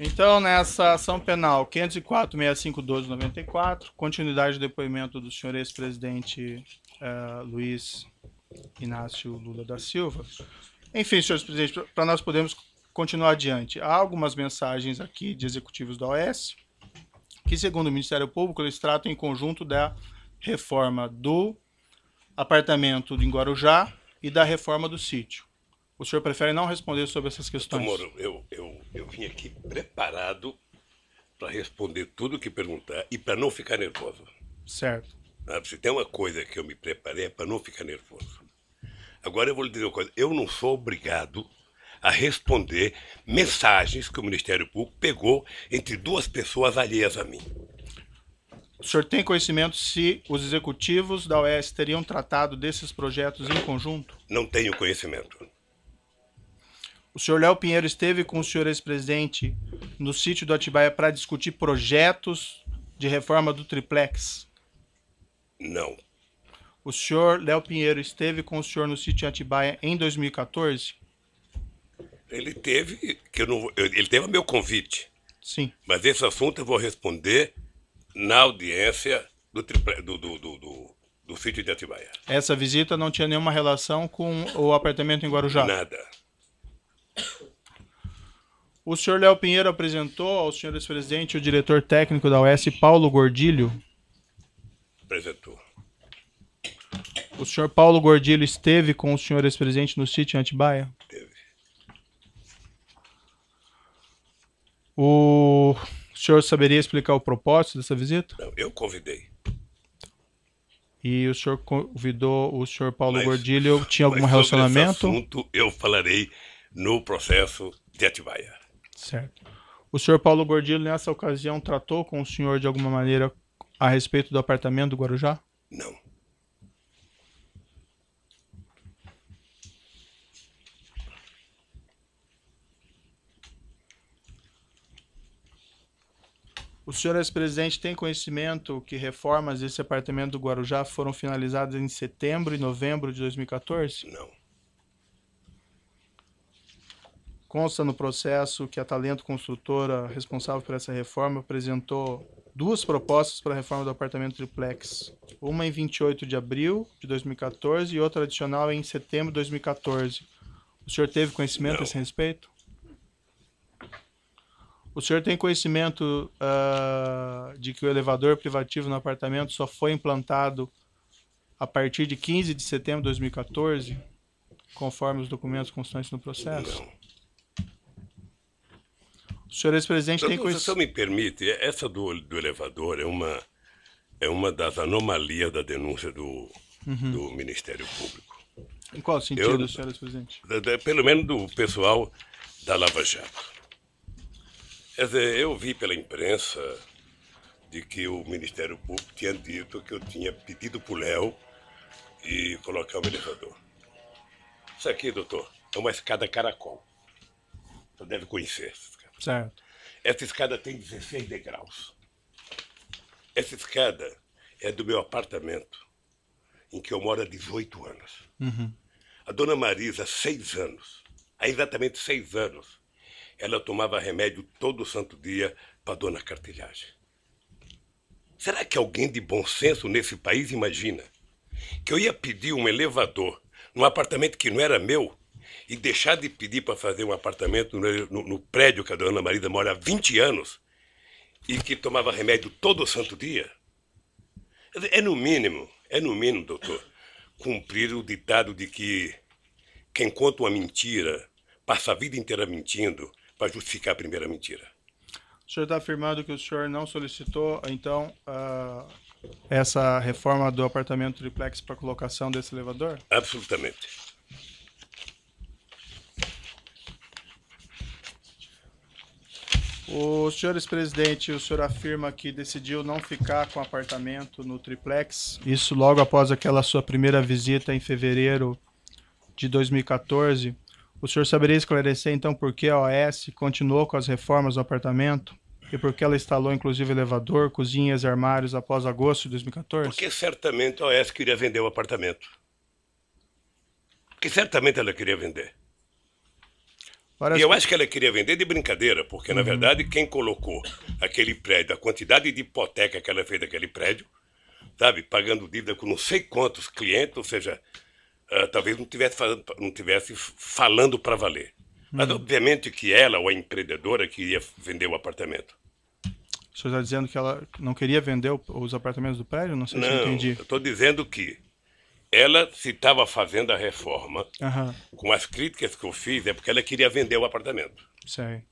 Então, nessa ação penal 504.6512/94, continuidade do depoimento do senhor ex-presidente Luiz Inácio Lula da Silva. Enfim, senhores presidentes, para nós podermos continuar adiante, há algumas mensagens aqui de executivos da OAS que, segundo o Ministério Público, eles tratam em conjunto da reforma do apartamento em Guarujá e da reforma do sítio. O senhor prefere não responder sobre essas questões? Moro, eu vim aqui preparado para responder tudo que perguntar e para não ficar nervoso. Certo. Se tem uma coisa que eu me preparei é para não ficar nervoso. Agora eu vou lhe dizer uma coisa, eu não sou obrigado a responder mensagens que o Ministério Público pegou entre duas pessoas alheias a mim. O senhor tem conhecimento se os executivos da OAS teriam tratado desses projetos em conjunto? Não tenho conhecimento. O senhor Léo Pinheiro esteve com o senhor ex-presidente no sítio do Atibaia para discutir projetos de reforma do triplex? Não. O senhor Léo Pinheiro esteve com o senhor no sítio em Atibaia em 2014? Ele teve a meu convite. Sim. Mas esse assunto eu vou responder na audiência do sítio de Atibaia. Essa visita não tinha nenhuma relação com o apartamento em Guarujá? Nada. O senhor Léo Pinheiro apresentou ao senhor ex-presidente o diretor técnico da OAS, Paulo Gordilho? Apresentou. O senhor Paulo Gordilho esteve com o senhor ex-presidente no sítio em Atibaia? Teve. O senhor saberia explicar o propósito dessa visita? Não, eu convidei. E o senhor convidou o senhor Paulo Gordilho, tinha algum relacionamento? Sobre esse assunto eu falarei no processo de Atibaia. Certo. O senhor Paulo Gordilho, nessa ocasião, tratou com o senhor de alguma maneira a respeito do apartamento do Guarujá? Não. O senhor ex-presidente tem conhecimento que reformas desse apartamento do Guarujá foram finalizadas em setembro e novembro de 2014? Não. Consta no processo que a Talento Construtora, responsável por essa reforma, apresentou duas propostas para a reforma do apartamento triplex. Uma em 28 de abril de 2014 e outra adicional em setembro de 2014. O senhor teve conhecimento a esse respeito? O senhor tem conhecimento de que o elevador privativo no apartamento só foi implantado a partir de 15 de setembro de 2014, conforme os documentos constantes no processo? Não. O senhor ex-presidente tem conhecimento... Se o senhor me permite, essa do elevador é uma das anomalias da denúncia do Ministério Público. Em qual sentido, senhor ex-presidente? Pelo menos do pessoal da Lava Jato. Quer dizer, eu vi pela imprensa de que o Ministério Público tinha dito que eu tinha pedido para o Léo e colocar o elevador. Isso aqui, doutor, é uma escada caracol. Você deve conhecer essa escada. Certo. Essa escada tem 16 degraus. Essa escada é do meu apartamento, em que eu moro há 18 anos. A dona Marisa, 6 anos, há exatamente 6 anos, ela tomava remédio todo santo dia para dona Cartilhagem. Será que alguém de bom senso nesse país imagina que eu ia pedir um elevador num apartamento que não era meu e deixar de pedir para fazer um apartamento no prédio que a dona Marisa mora há 20 anos e que tomava remédio todo santo dia? É no mínimo, doutor, cumprir o ditado de que quem conta uma mentira passa a vida inteira mentindo para justificar a primeira mentira. O senhor está afirmando que o senhor não solicitou, então, essa reforma do apartamento triplex para colocação desse elevador? Absolutamente. O senhor ex-presidente, o senhor afirma que decidiu não ficar com o apartamento no triplex, isso logo após aquela sua primeira visita em fevereiro de 2014. O senhor saberia esclarecer, então, por que a OAS continuou com as reformas do apartamento e por que ela instalou, inclusive, elevador, cozinhas e armários após agosto de 2014? Porque certamente a OAS queria vender o apartamento. Porque certamente ela queria vender. E eu acho que ela queria vender de brincadeira, porque, na verdade, quem colocou aquele prédio, a quantidade de hipoteca que ela fez daquele prédio, sabe, pagando dívida com não sei quantos clientes, ou seja, talvez não tivesse falando para valer. Mas, obviamente, que ela, ou a empreendedora, queria vender o apartamento. O senhor está dizendo que ela não queria vender os apartamentos do prédio? Não sei se eu entendi. Eu estou dizendo que ela, se estava fazendo a reforma, com as críticas que eu fiz, é porque ela queria vender o apartamento. Sei.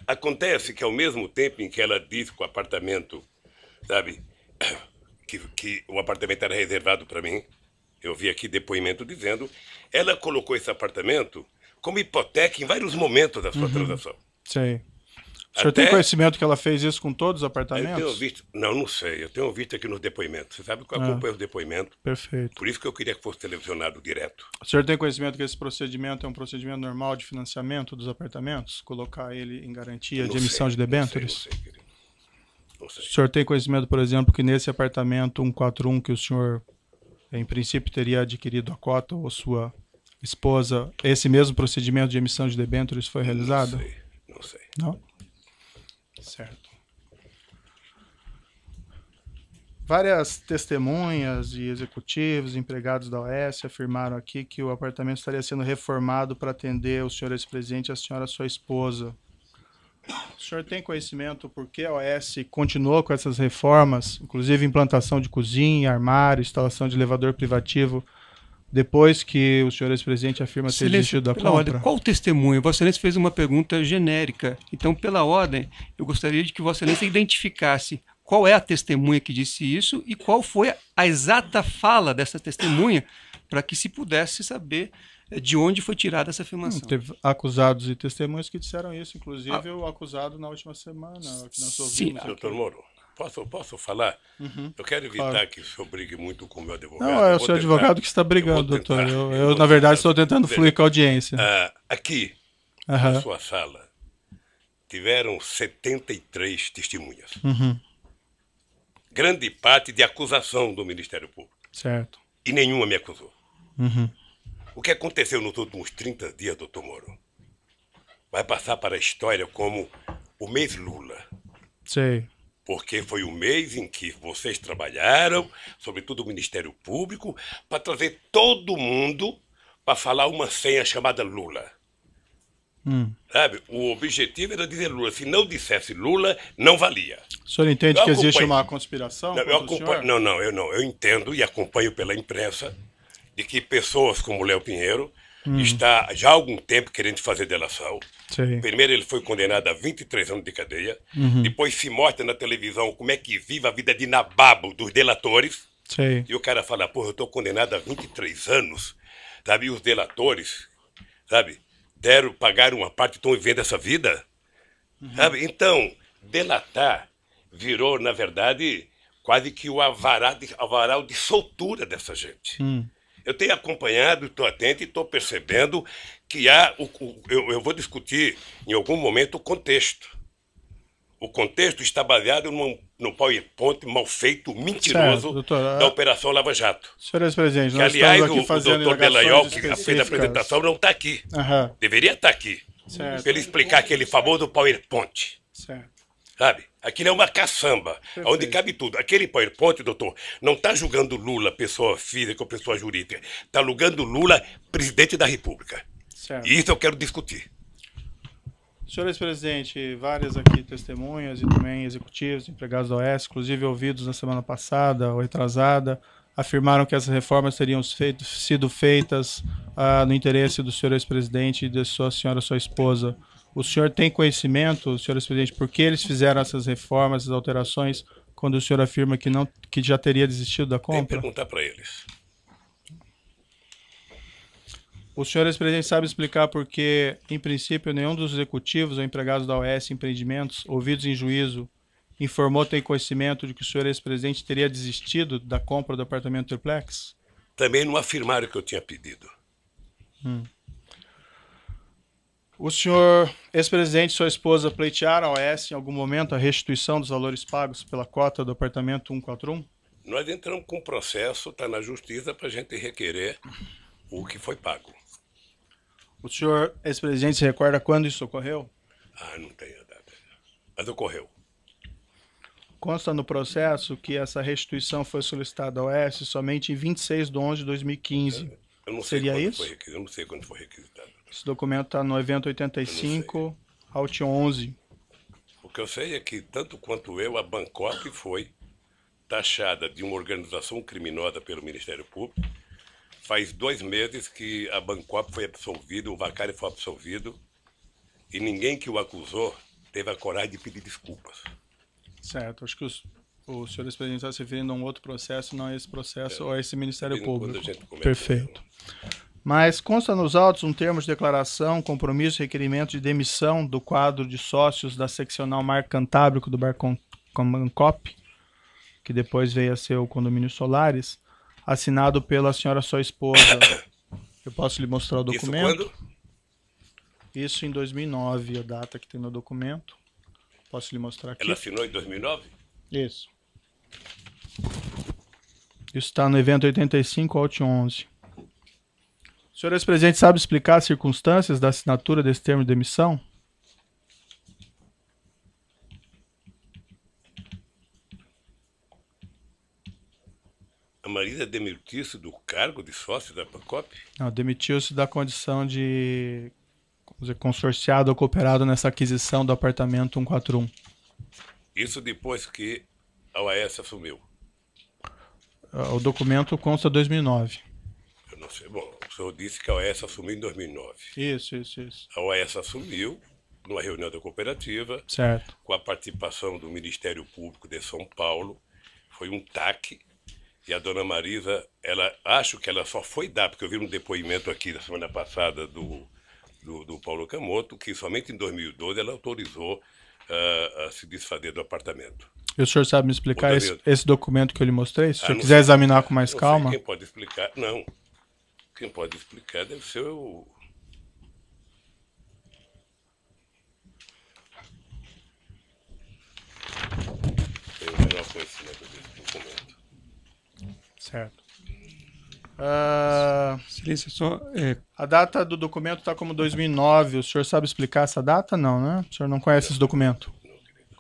Acontece que, ao mesmo tempo em que ela disse que o apartamento, sabe, que o apartamento era reservado para mim, eu vi aqui depoimento dizendo, ela colocou esse apartamento como hipoteca em vários momentos da sua transação. Sei. O senhor tem conhecimento que ela fez isso com todos os apartamentos? Eu tenho visto, não sei, eu tenho visto aqui nos depoimentos. Você sabe que eu acompanho os depoimentos. Perfeito. Por isso que eu queria que fosse televisionado direto. O senhor tem conhecimento que esse procedimento é um procedimento normal de financiamento dos apartamentos? Colocar ele em garantia de emissão de debêntures? Não sei, querido. Não sei. O senhor tem conhecimento, por exemplo, que nesse apartamento 141 que o senhor, em princípio, teria adquirido a cota ou sua esposa, esse mesmo procedimento de emissão de debêntures foi realizado? Não sei. Não? Certo. Várias testemunhas e executivos, empregados da OAS afirmaram aqui que o apartamento estaria sendo reformado para atender o senhor ex-presidente e a senhora sua esposa. O senhor tem conhecimento por que a OAS continuou com essas reformas, inclusive implantação de cozinha, armário, instalação de elevador privativo, depois que o senhor ex-presidente afirma ter desistido da compra? Ordem, qual o testemunho? Vossa Excelência fez uma pergunta genérica. Então, pela ordem, eu gostaria de que Vossa Excelência identificasse qual é a testemunha que disse isso e qual foi a exata fala dessa testemunha, para que se pudesse saber de onde foi tirada essa afirmação. Teve acusados e testemunhas que disseram isso, inclusive o acusado na última semana, que nós ouvimos. Sim, doutor Moro. Posso falar? Eu quero evitar que o senhor brigue muito com o meu advogado. Não, é o seu advogado que está brigando, doutor. Eu na verdade, estou tentando fluir com a audiência. Aqui, na sua sala, tiveram 73 testemunhas. Grande parte de acusação do Ministério Público. Certo. E nenhuma me acusou. O que aconteceu nos últimos 30 dias, doutor Moro, vai passar para a história como o mês Lula. Sei. Porque foi o mês em que vocês trabalharam, sobretudo o Ministério Público, para trazer todo mundo para falar uma senha chamada Lula. Sabe? O objetivo era dizer Lula. Se não dissesse Lula, não valia. O senhor entende que existe uma conspiração? Eu entendo e acompanho pela imprensa de que pessoas como Léo Pinheiro está já há algum tempo querendo fazer delação. Sim. Primeiro ele foi condenado a 23 anos de cadeia. Depois se mostra na televisão como é que vive a vida de nababo dos delatores. Sim. E o cara fala, eu estou condenado a 23 anos. Sabe? E os delatores, sabe, pagaram uma parte e estão vivendo essa vida. Sabe? Então, delatar virou, na verdade, quase que o avaral de soltura dessa gente. Eu tenho acompanhado, estou atento e estou percebendo que eu vou discutir em algum momento o contexto. O contexto está baseado no PowerPoint mal feito, mentiroso, certo, doutor, da Operação Lava Jato. Senhor ex-presidente, nós aliás, estamos aqui fazendo o doutor Delaiol, que fez a apresentação, não está aqui. Deveria estar aqui. Para ele explicar aquele famoso PowerPoint. Certo. Sabe? Aquilo é uma caçamba, onde cabe tudo. Aquele PowerPoint, doutor, não está julgando Lula, pessoa física ou pessoa jurídica. Está julgando Lula, presidente da República. Certo. E isso eu quero discutir. Senhor ex-presidente, várias aqui testemunhas e também executivos, empregados da OAS, inclusive ouvidos na semana passada ou retrasada, afirmaram que essas reformas teriam sido feitas no interesse do senhor ex-presidente e da sua esposa. O senhor tem conhecimento, senhor ex-presidente, por que eles fizeram essas reformas, essas alterações, quando o senhor afirma que já teria desistido da compra? Tem que perguntar para eles. O senhor ex-presidente sabe explicar por que, em princípio, nenhum dos executivos ou empregados da OAS Empreendimentos, ouvidos em juízo, informou ter conhecimento de que o senhor ex-presidente teria desistido da compra do apartamento triplex? Também não afirmaram que eu tinha pedido. O senhor ex-presidente e sua esposa pleitearam a OAS em algum momento a restituição dos valores pagos pela cota do apartamento 141? Nós entramos com um processo, está na justiça, para a gente requerer o que foi pago. O senhor, ex-presidente, se recorda quando isso ocorreu? Ah, não tenho a data. Mas ocorreu. Consta no processo que essa restituição foi solicitada ao Oeste somente em 26/11/2015. Eu não sei Seria quando isso? foi requisitado. Eu não sei quando foi requisitado. Esse documento está no evento 85, Alt 11. O que eu sei é que, tanto quanto eu, a Bancop foi taxada de uma organização criminosa pelo Ministério Público. Faz 2 meses que a Bancop foi absolvido, o Vacari foi absolvido, e ninguém que o acusou teve a coragem de pedir desculpas. Certo, acho que o senhor ex-presidente está se referindo a um outro processo, não a esse processo ou a esse Ministério Público. Perfeito. Mas consta nos autos um termo de declaração, compromisso e requerimento de demissão do quadro de sócios da seccional Mar Cantábrico do Bancop, que depois veio a ser o Condomínio Solares, assinado pela senhora sua esposa. Eu posso lhe mostrar o documento? Isso quando? Isso em 2009, a data que tem no documento. Posso lhe mostrar aqui? Ela assinou em 2009? Isso. Isso está no evento 85, Alt 11. O senhor ex-presidente sabe explicar as circunstâncias da assinatura desse termo de demissão? A Marisa demitiu-se do cargo de sócio da Bancop? Não, demitiu-se da condição de, vamos dizer, consorciado ou cooperado nessa aquisição do apartamento 141. Isso depois que a OAS assumiu? O documento consta 2009. Eu não sei. Bom, o senhor disse que a OAS assumiu em 2009. Isso. A OAS assumiu numa reunião da cooperativa, Certo. com a participação do Ministério Público de São Paulo. Foi um TAC. E a dona Marisa, acho que ela só foi dar, porque eu vi um depoimento aqui da semana passada do Paulo Camoto, que somente em 2012 ela autorizou a se desfazer do apartamento. E o senhor sabe me explicar esse documento que eu lhe mostrei? Se o senhor quiser sei, examinar com mais não calma. sei quem pode explicar. Não. Quem pode explicar deve ser o... Tenho o menor conhecimento desse documento. Certo. Excelência, só... A data do documento está como 2009. O senhor sabe explicar essa data? Não, né? O senhor não conhece esse documento? Não, querido.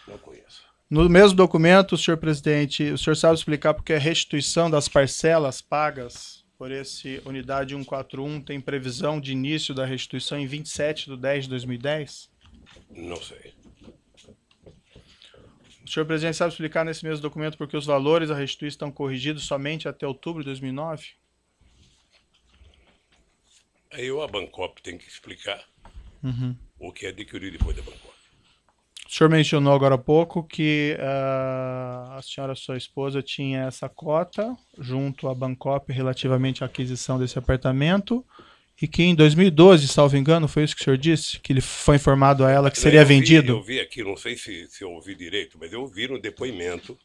Não conheço. No mesmo documento, senhor presidente, o senhor sabe explicar porque a restituição das parcelas pagas por esse unidade 141 tem previsão de início da restituição em 27/10/2010? Não sei. O senhor presidente sabe explicar nesse mesmo documento porque os valores a restituir estão corrigidos somente até outubro de 2009? Aí a Bancop tem que explicar o que é adquirido depois da Bancop. O senhor mencionou agora há pouco que a senhora, sua esposa, tinha essa cota junto à Bancop relativamente à aquisição desse apartamento e que em 2012, salvo engano, foi isso que o senhor disse? Que ele foi informado a ela que seria vendido? Eu vi aqui, não sei se eu ouvi direito, mas eu ouvi no depoimento.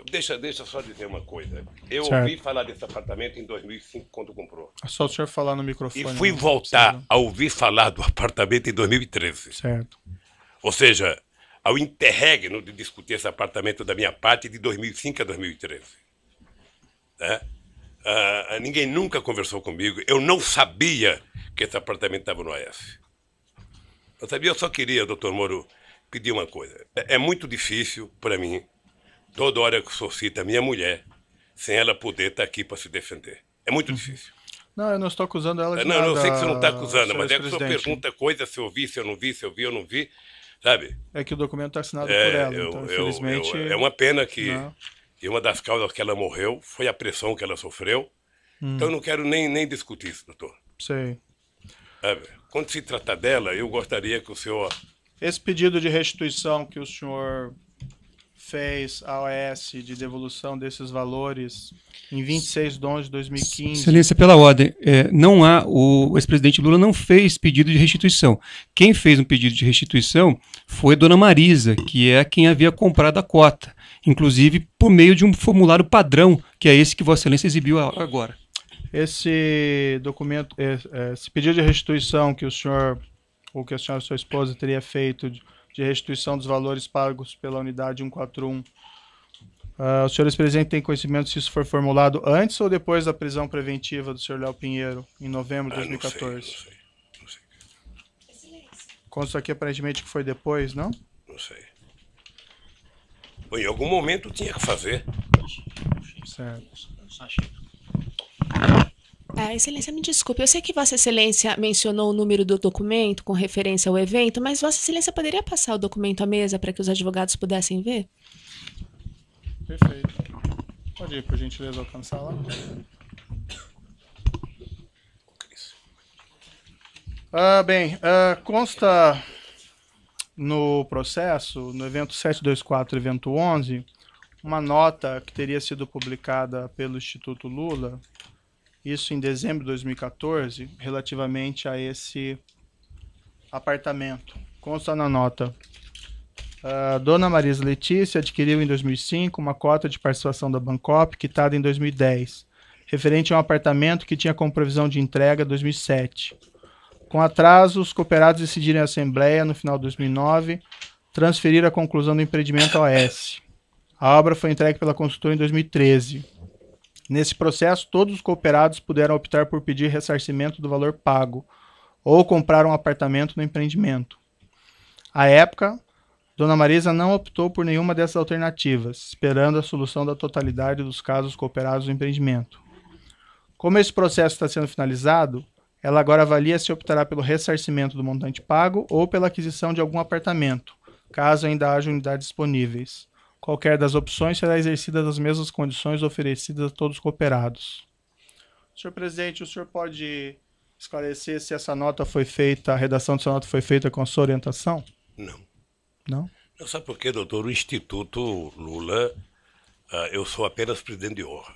Deixa só dizer uma coisa. Eu ouvi falar desse apartamento em 2005, quando comprou. É só o senhor falar no microfone. E fui voltar a ouvir falar do apartamento em 2013. Certo. Ou seja, ao interregno de discutir esse apartamento da minha parte de 2005 a 2013. Né? Ninguém nunca conversou comigo. Eu não sabia que esse apartamento estava no AS. Eu sabia, eu só queria, doutor Moro, pedir uma coisa. É muito difícil para mim, toda hora que o senhor cita a minha mulher, sem ela poder estar aqui para se defender. É muito difícil. Não, eu não estou acusando ela de não, nada. Não, eu sei que você não está acusando, mas é que o senhor presidente. pergunta coisa, se eu vi, se eu não vi, se eu vi, eu não vi, sabe? É que o documento está assinado por ela, então, infelizmente... É uma pena que... Não. E uma das causas que ela morreu foi a pressão que ela sofreu. Então eu não quero nem discutir isso, doutor. Sei. Sabe? Quando se trata dela, eu gostaria que o senhor... Esse pedido de restituição que o senhor fez à OAS de devolução desses valores em 26/11/2015... Excelência, pela ordem, não há, o ex-presidente Lula não fez pedido de restituição. Quem fez um pedido de restituição foi a dona Marisa, que é quem havia comprado a cota, inclusive por meio de um formulário padrão, que é esse que Vossa Excelência exibiu agora. Esse documento, esse pedido de restituição que o senhor, ou que a senhora e sua esposa teria feito de restituição dos valores pagos pela unidade 141, O senhor ex-presidente tem conhecimento se isso foi formulado antes ou depois da prisão preventiva do senhor Léo Pinheiro, em novembro de 2014? Não sei. Consta aqui aparentemente que foi depois, não? Não sei. Bom, em algum momento tinha que fazer. Certo. Excelência, me desculpe, eu sei que Vossa Excelência mencionou o número do documento com referência ao evento, mas Vossa Excelência poderia passar o documento à mesa para que os advogados pudessem ver? Perfeito. Pode ir, por gentileza, alcançar lá. Consta no processo, no evento 724, evento 11, uma nota que teria sido publicada pelo Instituto Lula, isso em dezembro de 2014, relativamente a esse apartamento. Consta na nota: Dona Marisa Letícia adquiriu em 2005 uma cota de participação da Bancop, quitada em 2010, referente a um apartamento que tinha como previsão de entrega 2007. Com atraso, os cooperados decidiram em assembleia, no final de 2009, transferir a conclusão do empreendimento ao OAS. A obra foi entregue pela consultora em 2013. Nesse processo, todos os cooperados puderam optar por pedir ressarcimento do valor pago ou comprar um apartamento no empreendimento. À época, Dona Marisa não optou por nenhuma dessas alternativas, esperando a solução da totalidade dos casos cooperados no empreendimento. Como esse processo está sendo finalizado, ela agora avalia se optará pelo ressarcimento do montante pago ou pela aquisição de algum apartamento, caso ainda haja unidades disponíveis. Qualquer das opções será exercida nas mesmas condições oferecidas a todos os cooperados. Senhor presidente, o senhor pode esclarecer se essa nota foi feita, a redação dessa nota foi feita com a sua orientação? Não. Não? Não sabe por quê, doutor? O Instituto Lula, eu sou apenas presidente de honra.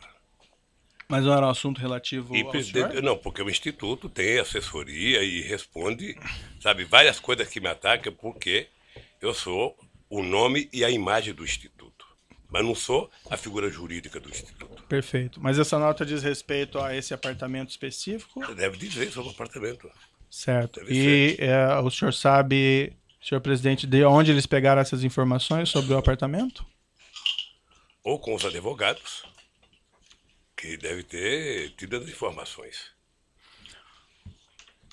Mas não era um assunto relativo ao senhor? Não, porque o Instituto tem assessoria e responde, sabe, várias coisas que me atacam, porque eu sou o nome e a imagem do Instituto, mas não sou a figura jurídica do Instituto. Perfeito. Mas essa nota diz respeito a esse apartamento específico? Deve dizer sobre o apartamento. Certo. Deve E o senhor sabe, senhor presidente, de onde eles pegaram essas informações sobre o apartamento? Ou com os advogados, que deve ter tido as informações.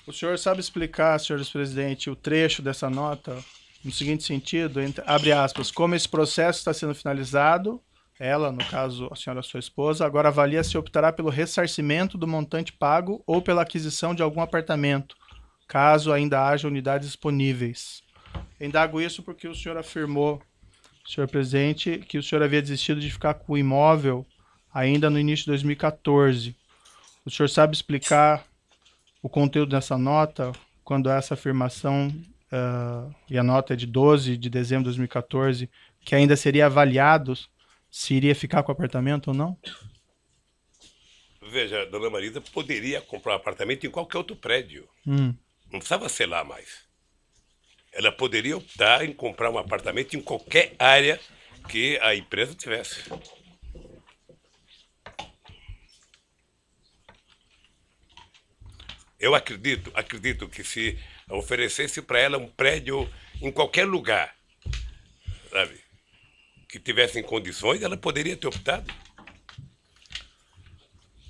O senhor sabe explicar, senhor presidente, o trecho dessa nota no seguinte sentido, abre aspas, como esse processo está sendo finalizado, ela, no caso, a senhora sua esposa, agora avalia se optará pelo ressarcimento do montante pago ou pela aquisição de algum apartamento, caso ainda haja unidades disponíveis. Indago isso porque o senhor afirmou, senhor presidente, que o senhor havia desistido de ficar com o imóvel ainda no início de 2014. O senhor sabe explicar o conteúdo dessa nota, quando essa afirmação, e a nota é de 12 de dezembro de 2014, que ainda seria avaliado se iria ficar com o apartamento ou não? Veja, Dona Marisa poderia comprar um apartamento em qualquer outro prédio. Não precisava ser lá mais. Ela poderia optar em comprar um apartamento em qualquer área que a empresa tivesse. Eu acredito que se oferecesse para ela um prédio em qualquer lugar, sabe, que tivesse em condições, ela poderia ter optado.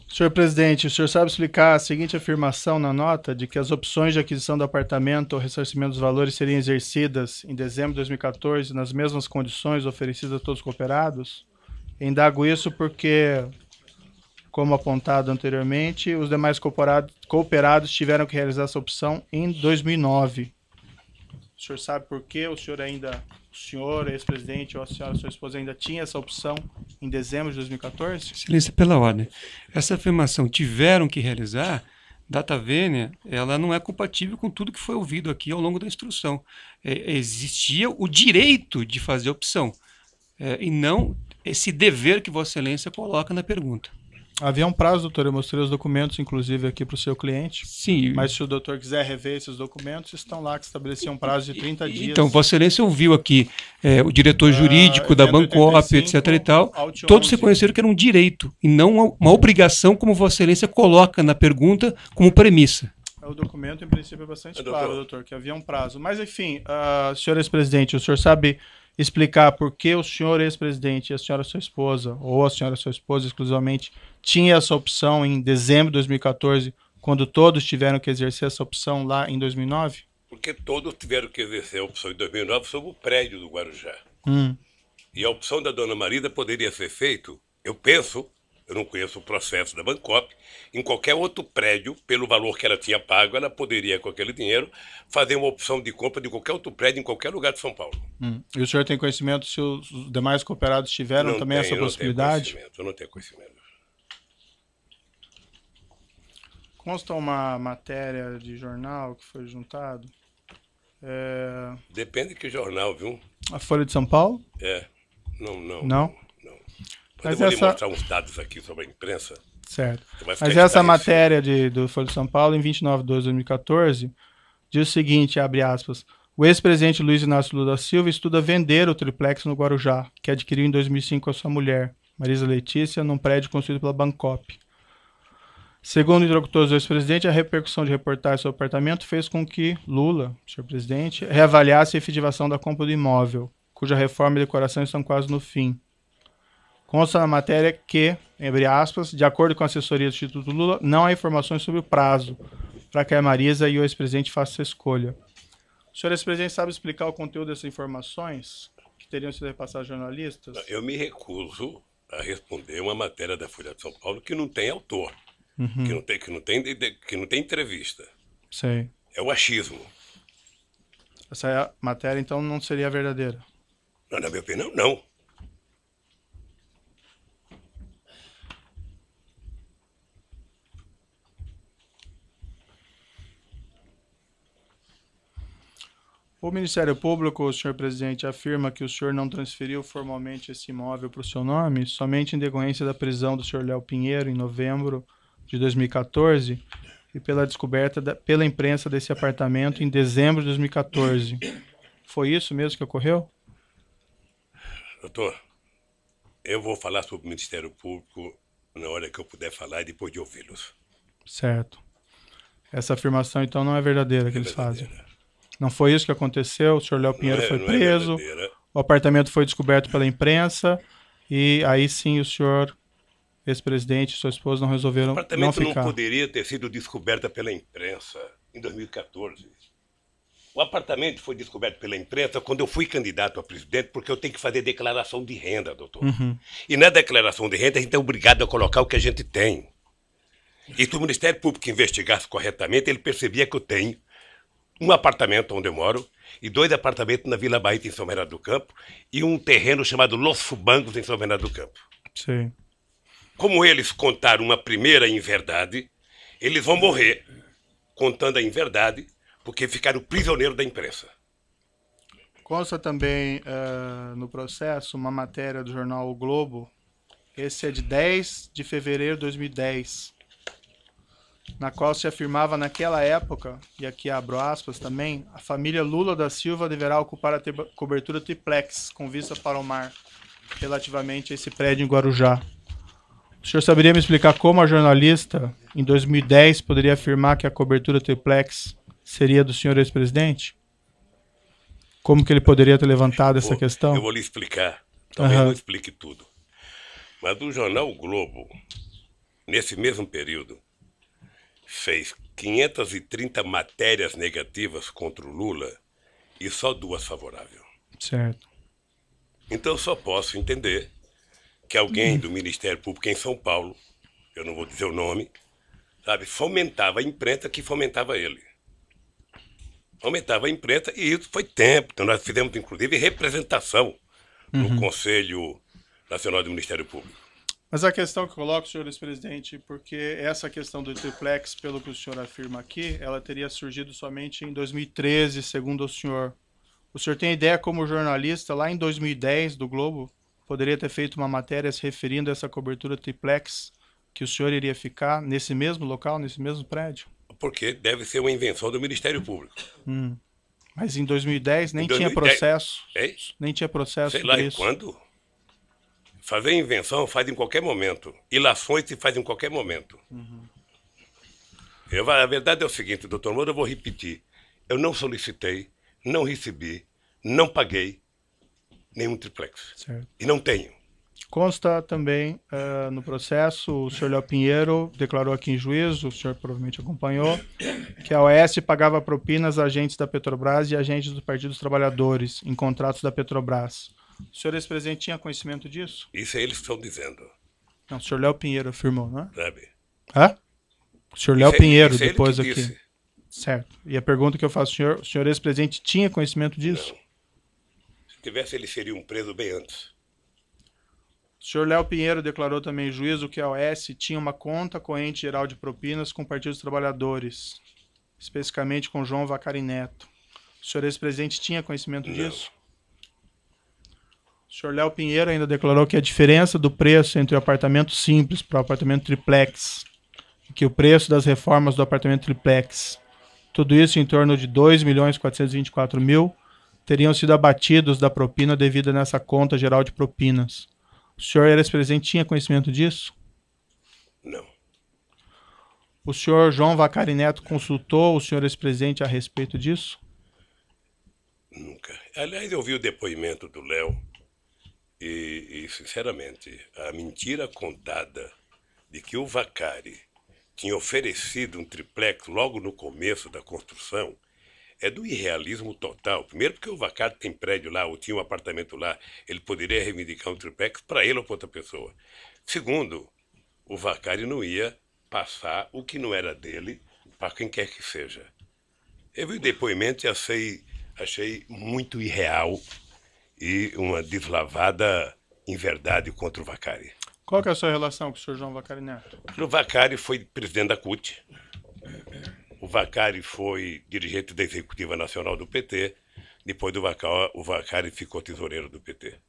Senhor presidente, o senhor sabe explicar a seguinte afirmação na nota de que as opções de aquisição do apartamento ou ressarcimento dos valores seriam exercidas em dezembro de 2014 nas mesmas condições oferecidas a todos os cooperados? Indago isso porque, como apontado anteriormente, os demais cooperados tiveram que realizar essa opção em 2009. O senhor sabe por que o senhor, ex-presidente, ou a senhora, sua esposa, ainda tinha essa opção em dezembro de 2014? Excelência, pela ordem. Essa afirmação, tiveram que realizar, data vênia, ela não é compatível com tudo que foi ouvido aqui ao longo da instrução. Existia o direito de fazer opção, e não esse dever que Vossa Excelência coloca na pergunta. Havia um prazo, doutor, eu mostrei os documentos, inclusive, aqui para o seu cliente. Sim. Mas se o doutor quiser rever esses documentos, estão lá, que estabeleciam um prazo de 30 dias. Então, Vossa Excelência ouviu aqui o diretor jurídico da Bancop, etc. e tal. Todos reconheceram que era um direito e não uma obrigação, como Vossa Excelência coloca na pergunta como premissa. O documento, em princípio, é bastante claro, doutor, que havia um prazo. Mas, enfim, senhor ex-presidente, o senhor sabe explicar por que o senhor ex-presidente e a senhora sua esposa, ou a senhora sua esposa exclusivamente, tinha essa opção em dezembro de 2014, quando todos tiveram que exercer essa opção lá em 2009? Porque todos tiveram que exercer a opção em 2009 sobre o prédio do Guarujá. E a opção da dona Marisa poderia ser feita, eu penso, eu não conheço o processo da Bancop, em qualquer outro prédio, pelo valor que ela tinha pago, ela poderia, com aquele dinheiro, fazer uma opção de compra de qualquer outro prédio em qualquer lugar de São Paulo. E o senhor tem conhecimento se os demais cooperados tiveram também essa possibilidade? Eu não tenho conhecimento. Consta uma matéria de jornal que foi juntado. Depende de que jornal, viu? A Folha de São Paulo? Não? Mas eu vou lhe mostrar uns dados aqui sobre a imprensa. Certo. Mas essa matéria do Folha de São Paulo, em 29 de 2014, diz o seguinte, abre aspas, o ex-presidente Luiz Inácio Lula da Silva estuda vender o triplex no Guarujá, que adquiriu em 2005 com a sua mulher, Marisa Letícia, num prédio construído pela Bancop. Segundo interlocutores do ex-presidente, a repercussão de reportagens sobre o apartamento fez com que Lula, senhor presidente, reavaliasse a efetivação da compra do imóvel, cuja reforma e decoração estão quase no fim. Consta na matéria que, abre aspas, de acordo com a assessoria do Instituto Lula, não há informações sobre o prazo para que a Marisa e o ex-presidente façam essa escolha. O senhor ex-presidente sabe explicar o conteúdo dessas informações que teriam sido repassadas a jornalistas? Eu me recuso a responder uma matéria da Folha de São Paulo que não tem autor, que não tem entrevista. Sei. É o achismo. Essa matéria, então, não seria verdadeira? Não, na minha opinião, não. O Ministério Público, o senhor presidente, afirma que o senhor não transferiu formalmente esse imóvel para o seu nome, somente em decorrência da prisão do senhor Léo Pinheiro, em novembro de 2014, e pela descoberta pela imprensa desse apartamento em dezembro de 2014. Foi isso mesmo que ocorreu? Doutor, eu vou falar sobre o Ministério Público na hora que eu puder falar e depois de ouvi-los. Certo. Essa afirmação, então, não é verdadeira que eles fazem. Não foi isso que aconteceu? O senhor Léo Pinheiro foi preso, o apartamento foi descoberto pela imprensa e aí sim o senhor, ex-presidente e sua esposa não resolveram não ficar. O apartamento não poderia ter sido descoberto pela imprensa em 2014. O apartamento foi descoberto pela imprensa quando eu fui candidato a presidente, porque eu tenho que fazer declaração de renda, doutor. E na declaração de renda a gente é obrigado a colocar o que a gente tem. E se o Ministério Público investigasse corretamente, ele percebia que eu tenho um apartamento onde eu moro e 2 apartamentos na Vila Bahia, em São Bernardo do Campo, e um terreno chamado Los Fubangos, em São Bernardo do Campo. Sim. Como eles contaram uma primeira inverdade, eles vão morrer contando a inverdade, porque ficaram prisioneiros da imprensa. Consta também no processo uma matéria do jornal O Globo, esse é de 10 de fevereiro de 2010, na qual se afirmava naquela época, e aqui abro aspas também, a família Lula da Silva deverá ocupar a cobertura triplex, com vista para o mar, relativamente a esse prédio em Guarujá. O senhor saberia me explicar como a jornalista, em 2010, poderia afirmar que a cobertura triplex seria do senhor ex-presidente? Como que ele poderia ter levantado essa questão? Eu vou lhe explicar. Talvez não explique tudo. Mas o jornal o Globo, nesse mesmo período, fez 530 matérias negativas contra o Lula e só 2 favoráveis. Certo. Então eu só posso entender que alguém do Ministério Público em São Paulo, eu não vou dizer o nome, sabe, fomentava a imprensa que fomentava ele. Fomentava a imprensa e isso foi tempo. Então nós fizemos, inclusive, representação no Conselho Nacional do Ministério Público. Mas a questão que eu coloco, senhor ex-presidente, porque essa questão do triplex, pelo que o senhor afirma aqui, ela teria surgido somente em 2013, segundo o senhor. O senhor tem ideia como jornalista, lá em 2010, do Globo, poderia ter feito uma matéria se referindo a essa cobertura triplex, que o senhor iria ficar nesse mesmo local, nesse mesmo prédio? Porque deve ser uma invenção do Ministério Público. Mas em 2010 nem tinha processo. É? Nem tinha processo. Sei lá, e quando? Fazer invenção faz em qualquer momento. Ilações se faz em qualquer momento. A verdade é o seguinte, doutor Moura, eu vou repetir. Eu não solicitei, não recebi, não paguei nenhum triplex. Certo. E não tenho. Consta também no processo, o senhor Léo Pinheiro declarou aqui em juízo, o senhor provavelmente acompanhou, que a OAS pagava propinas a agentes da Petrobras e agentes do Partido dos Trabalhadores em contratos da Petrobras. O senhor ex-presidente tinha conhecimento disso? Isso eles estão dizendo, Não, o senhor Léo Pinheiro afirmou, não é? sabe? Hã? O senhor Léo Pinheiro, Isso é ele depois que aqui. disse. Certo. E a pergunta que eu faço ao senhor, o senhor ex-presidente tinha conhecimento disso? Não. Se tivesse, eles seriam presos bem antes. O senhor Léo Pinheiro declarou também em juízo que a OAS tinha uma conta corrente geral de propinas com o Partido dos Trabalhadores, especificamente com João Vacari Neto. O senhor ex-presidente tinha conhecimento Não. disso? O senhor Léo Pinheiro ainda declarou que a diferença do preço entre o apartamento simples para o apartamento triplex, e que o preço das reformas do apartamento triplex, tudo isso em torno de 2.424.000, teriam sido abatidos da propina devida nessa conta geral de propinas. O senhor ex-presidente tinha conhecimento disso? Não. O senhor João Vacari Neto consultou o senhor ex-presidente a respeito disso? Nunca. Aliás, eu vi o depoimento do Léo e, sinceramente, a mentira contada de que o Vacari tinha oferecido um triplex logo no começo da construção é do irrealismo total. Primeiro porque o Vacari tem prédio lá, ou tinha um apartamento lá, ele poderia reivindicar um triplex para ele ou para outra pessoa. Segundo, o Vacari não ia passar o que não era dele para quem quer que seja. Eu vi o depoimento e achei muito irreal e uma deslavada inverdade contra o Vacari. Qual que é a sua relação com o senhor João Vacari Neto? O Vacari foi presidente da CUT. O Vacari foi dirigente da Executiva Nacional do PT. Depois do Vacari, o Vacari ficou tesoureiro do PT.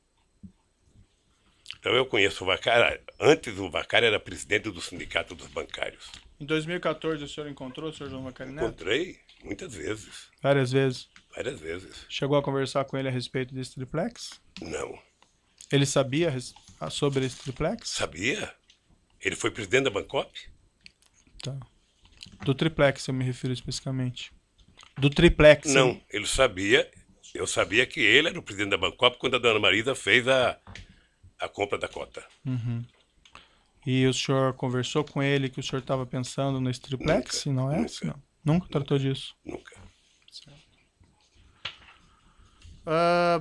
Então eu conheço o Vacari. Antes o Vacari era presidente do Sindicato dos Bancários. Em 2014 o senhor encontrou o senhor João Vacari Neto? Encontrei muitas vezes. Várias vezes. Várias vezes. Chegou a conversar com ele a respeito desse triplex? Não. Ele sabia sobre esse triplex? Sabia? Ele foi presidente da Bancop? Tá. Do triplex eu me refiro especificamente. Do triplex. Não, ele sabia. Eu sabia que ele era o presidente da Bancop quando a dona Marisa fez a compra da cota. Uhum. E o senhor conversou com ele que o senhor estava pensando nesse triplex? Nunca, E não é? nunca. Não. Nunca tratou disso? Nunca.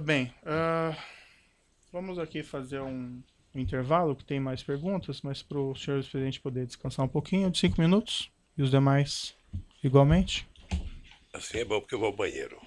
Bem, vamos aqui fazer um intervalo, que tem mais perguntas, mas para o senhor presidente poder descansar um pouquinho, de 5 minutos, e os demais igualmente. Assim é bom porque eu vou ao banheiro.